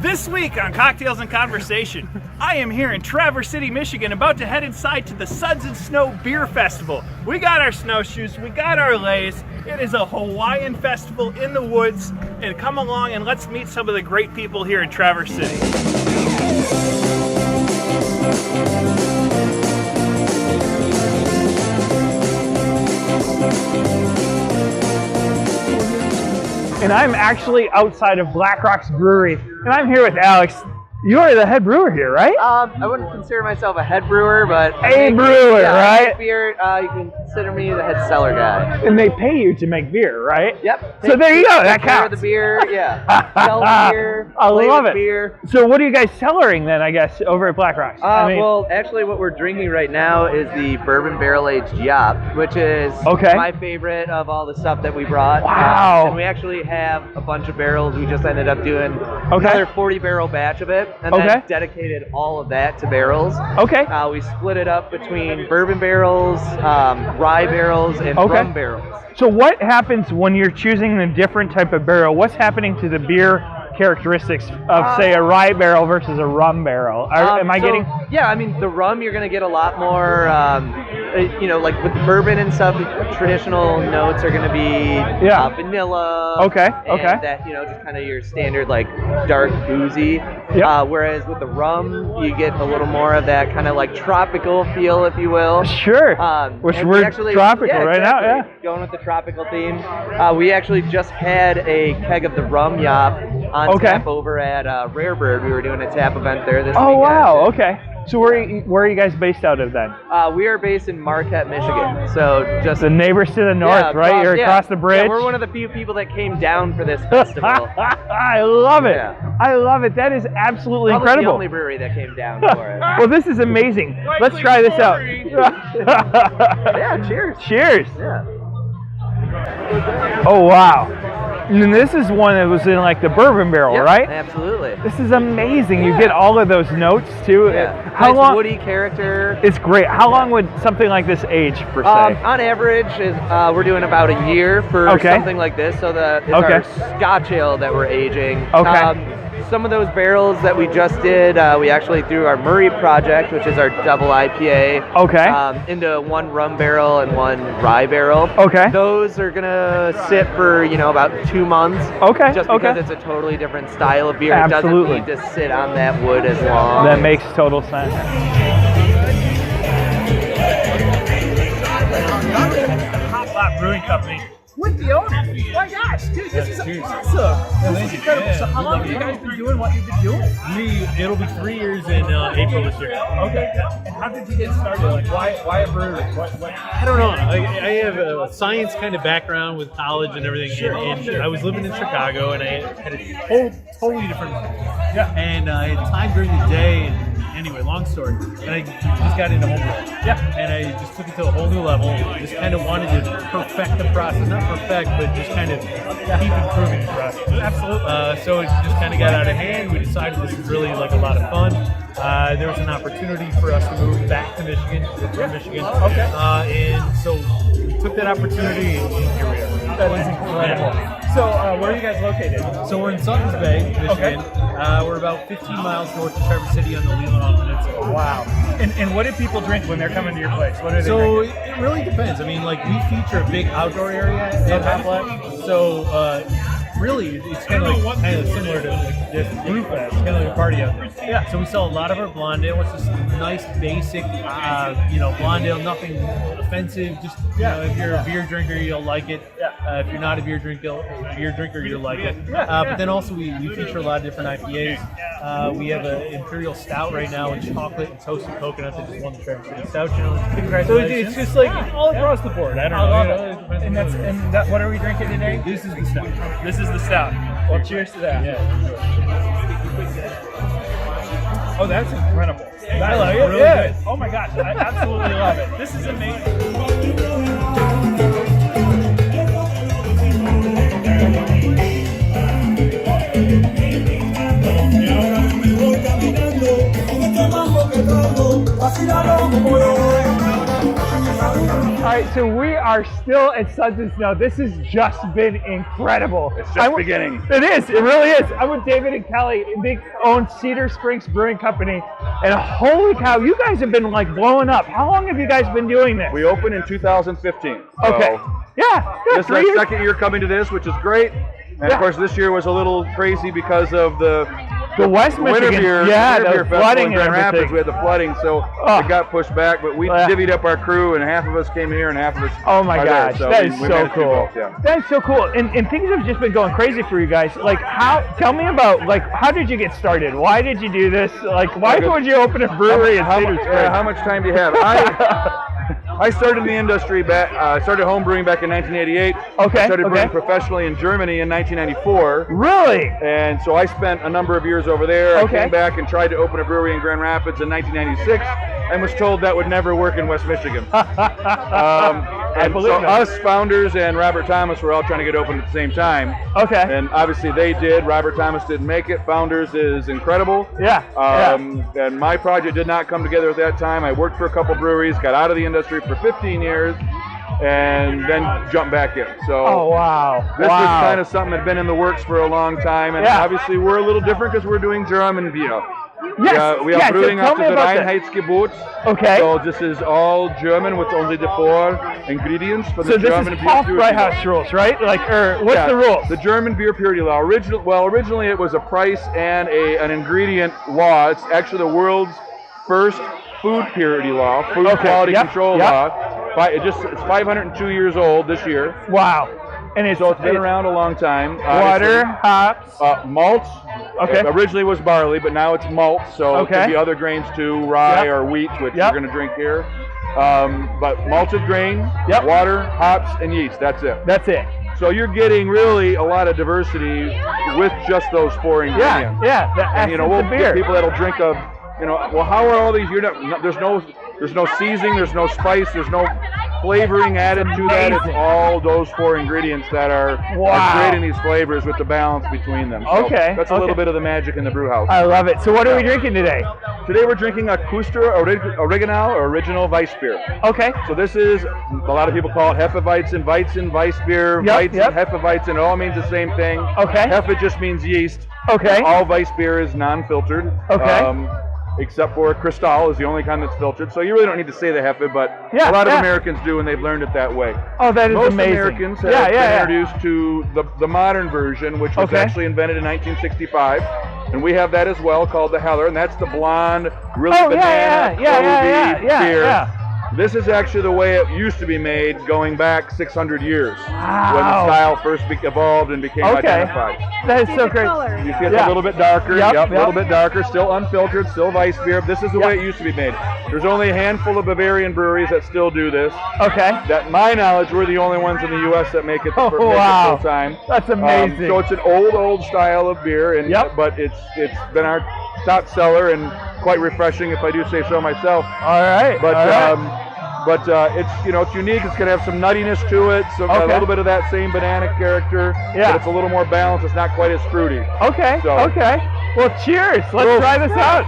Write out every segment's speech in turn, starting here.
This week on Cocktails and Conversation, I am here in Traverse City, Michigan, about to head inside to the Suds and Snow Beer Festival. We got our snowshoes, we got our leis. It is a Hawaiian festival in the woods, and come along and let's meet some of the great people here in Traverse City. And I'm actually outside of Black Rock's Brewery, and I'm here with Alex. You are the head brewer here, right? I wouldn't consider myself a head brewer, but a brewer, right? I make beer. You can consider me the head cellar guy. And they pay you to make beer, right? Yep. So there you go. That counts. The beer, yeah. Sell the beer. I love it. Beer. So what are you guys cellaring then? I guess over at Black Rock. Well, actually, what we're drinking right now is the bourbon barrel aged Yop, which is my favorite of all the stuff that we brought. Wow. And we actually have a bunch of barrels. We just ended up doing another 40-barrel batch of it. And then dedicated all of that to barrels. Okay. We split it up between bourbon barrels, rye barrels, and rum barrels. So what happens when you're choosing a different type of barrel? What's happening to the beer characteristics of, say, a rye barrel versus a rum barrel? Am I getting? Yeah, I mean, the rum, you're going to get a lot more, like with the bourbon and stuff, traditional notes are going to be vanilla. And that, just kind of your standard, like, dark, boozy. Whereas with the rum, you get a little more of that kind of, like, tropical feel, if you will. Sure. Which we're actually, tropical right now, yeah. Going with the tropical theme. We actually just had a keg of the rum Yop on tap over at Rare Bird. We were doing a tap event there this weekend. Oh, wow, okay. So where are you guys based out of then? We are based in Marquette, Michigan. So just the neighbors to the north, right? You're across the bridge. Yeah, we're one of the few people that came down for this festival. I love it. Yeah. I love it. That is absolutely incredible. The only brewery that came down for it. Well, this is amazing. Let's try this out. Yeah, cheers. Cheers. Yeah. Oh, wow. And this is one that was in like the bourbon barrel, right? Absolutely. This is amazing. You get all of those notes too. Yeah. How long? Woody character. It's great. How long would something like this age per se? On average, we're doing about a year for something like this. So it's our Scotch ale that we're aging. Some of those barrels that we just did, we actually threw our Murray project, which is our double IPA, into one rum barrel and one rye barrel. Those are gonna sit for about 2 months. Just because it's a totally different style of beer. Absolutely. It doesn't need to sit on that wood as long. That makes total sense. Hot Lot Brewing Company. With the owner. Oh my gosh, dude, this is awesome. This is incredible. So how long have you guys been doing what you've been doing? It'll be 3 years in April this year. Okay. And how did you get started? Like, why a brewery? I don't know. I have a science kind of background with college and everything. Sure. And I was living in Chicago, and I had a totally different life. Yeah. And I had time during the day. And anyway, long story. And I just got into homebrew. Yeah. And I just took it to a whole new level. Just kind of wanted to perfect the process. Not perfect, but just kind of keep improving the process. Absolutely. So it just kind of got out of hand. We decided this is really like a lot of fun. There was an opportunity for us to move back to Michigan. We're from Michigan. And so we took that opportunity, and here we are. That is incredible. Yeah. So where are you guys located? So we're in Suds Bay, Michigan. We're about 15 miles north of Traverse City on the Leelanau Peninsula. Wow. And what do people drink when they're coming to your place? What are they drinking? It really depends. I mean, like, we feature a big outdoor area at Hoplet. So really, it's kind of similar to like this Brew Fest, kind of like a party out there. Yeah. So we sell a lot of our blonde ale. It's just nice, basic, blonde ale, nothing offensive. Just if you're a beer drinker, you'll like it. If you're not a beer drinker, you'll like it. But then also we feature a lot of different IPAs. We have an Imperial Stout right now with chocolate and toasted coconut that just won the Traverse City Stout Challenge. Congratulations. So it's just like all across the board. I don't know. What are we drinking today? This is the stout. This is the stout. Well, cheers to that. Yeah. Oh, that's incredible. I like it. Really good. Oh my gosh, I absolutely love it. This is amazing. Vacilalo como yo. All right, so we are still at Suds and Snow. This has just been incredible. It's just beginning. It is. It really is. I'm with David and Kelly. They own Cedar Springs Brewing Company, and holy cow, you guys have been like blowing up. How long have you guys been doing this? We opened in 2015. Okay. Yeah. This is our second year coming to this, which is great. And of course, this year was a little crazy because of the West Michigan, Winter Beer flooding in Grand Rapids. We had the flooding, so it got pushed back. But we divvied up our crew, and half of us came here, and half of us. Oh my gosh, there. So that is we so cool. Both, That is so cool. And things have just been going crazy for you guys. Like, tell me about, like, how did you get started? Why did you do this? Like, why would you open a brewery in Cedar Springs? How much time do you have? I started in the industry started home brewing back in 1988. Okay. I started brewing professionally in Germany in 1994. Really? And so I spent a number of years over there. I came back and tried to open a brewery in Grand Rapids in 1996 and was told that would never work in West Michigan. And so us founders and Robert Thomas were all trying to get open at the same time. Okay. And obviously they did. Robert Thomas didn't make it. Founders is incredible. Yeah. And my project did not come together at that time. I worked for a couple breweries, got out of the industry for 15 years, and then jumped back in. So this was kind of something that had been in the works for a long time. And obviously we're a little different because we're doing German beer. Yes. We are brewing after the Reinheitsgebot. Okay. So this is all German with only the 4 ingredients for the German beer purity law. So this is rules, right? Like, what's the rules? The German beer purity law. Originally it was a price and an ingredient law. It's actually the world's first food purity law, food quality control law. It's 502 years old this year. Wow. And it's been around a long time. Water, hops, malts. Okay. Originally it was barley, but now it's malt, so it can be other grains too, rye or wheat, which you're going to drink here. But malted grain, water, hops, and yeast. That's it. That's it. So you're getting really a lot of diversity with just those 4 ingredients. And we'll get people that'll drink well, how are all these? There's no seasoning, there's no spice, there's no flavoring added to that. It's all those 4 ingredients that are creating these flavors with the balance between them. So that's a little bit of the magic in the brew house. I love it. So what are we drinking today? Today we're drinking a Küster Original or Original Weissbier. Okay. So this is, a lot of people call it Hefeweizen, Weissbier, Weizen, Hefeweizen. It all means the same thing. Okay. Hefe just means yeast. Okay. All Weissbier is non-filtered. Okay. Except for Cristal is the only kind that's filtered. So you really don't need to say the Hefe, but a lot of Americans do, and they've learned it that way. Oh, that is Most amazing. Americans have been introduced to the modern version, which was actually invented in 1965. And we have that as well, called the Heller, and that's the blonde, really banana, beer. This is actually the way it used to be made going back 600 years when the style first evolved and became identified. That is so great. You see it's a little bit darker, a little bit darker, still unfiltered, still Weissbier. This is the way it used to be made. There's only a handful of Bavarian breweries that still do this. Okay. That, my knowledge, we're the only ones in the U.S. that make it full time. That's amazing. So it's an old style of beer, and but it's been our top seller and quite refreshing, if I do say so myself. All right. But it's it's unique. It's gonna have some nuttiness to it, a little bit of that same banana character. But it's a little more balanced. It's not quite as fruity. Okay. Okay. Well, cheers. Let's try this out.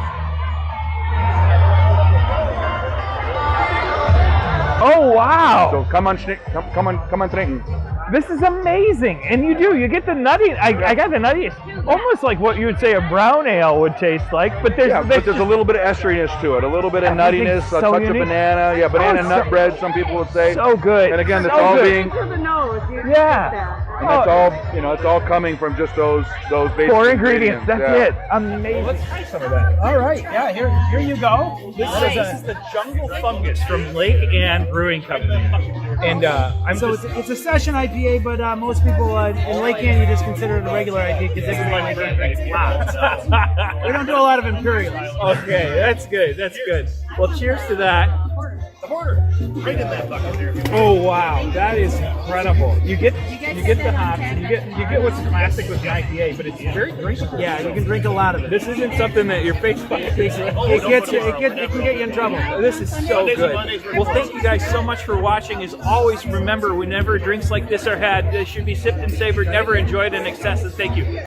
Oh wow! So come on, trinken. This is amazing, and you get the nutty. I got the nuttiness, almost like what you would say a brown ale would taste like. But there's a little bit of esteriness to it, a little bit of nuttiness, a touch of banana, banana nut bread. Some people would say. So good. And again, that's all being. To the nose. And that's all it's all coming from just those basic 4 ingredients. That's it. Amazing. Let's try some of that. All right. Yeah. Here you go. This is the Jungle Fungus from Lake Ann Brewing Company, and it's a session IPA, but most people in Lake Ann you just consider it a regular IPA because everybody drinks loud. So we don't do a lot of imperial. Okay, that's good. That's good. Well, cheers to that. Oh wow, that is incredible. You get the hops, you get what's classic with the IPA, but it's very drinkable. Yeah, you can drink a lot of it. This isn't something that your face it can get you in trouble. This is so good. Well, thank you guys so much for watching. As always, remember, whenever drinks like this are had, they should be sipped and savored, never enjoyed in excess. Thank you.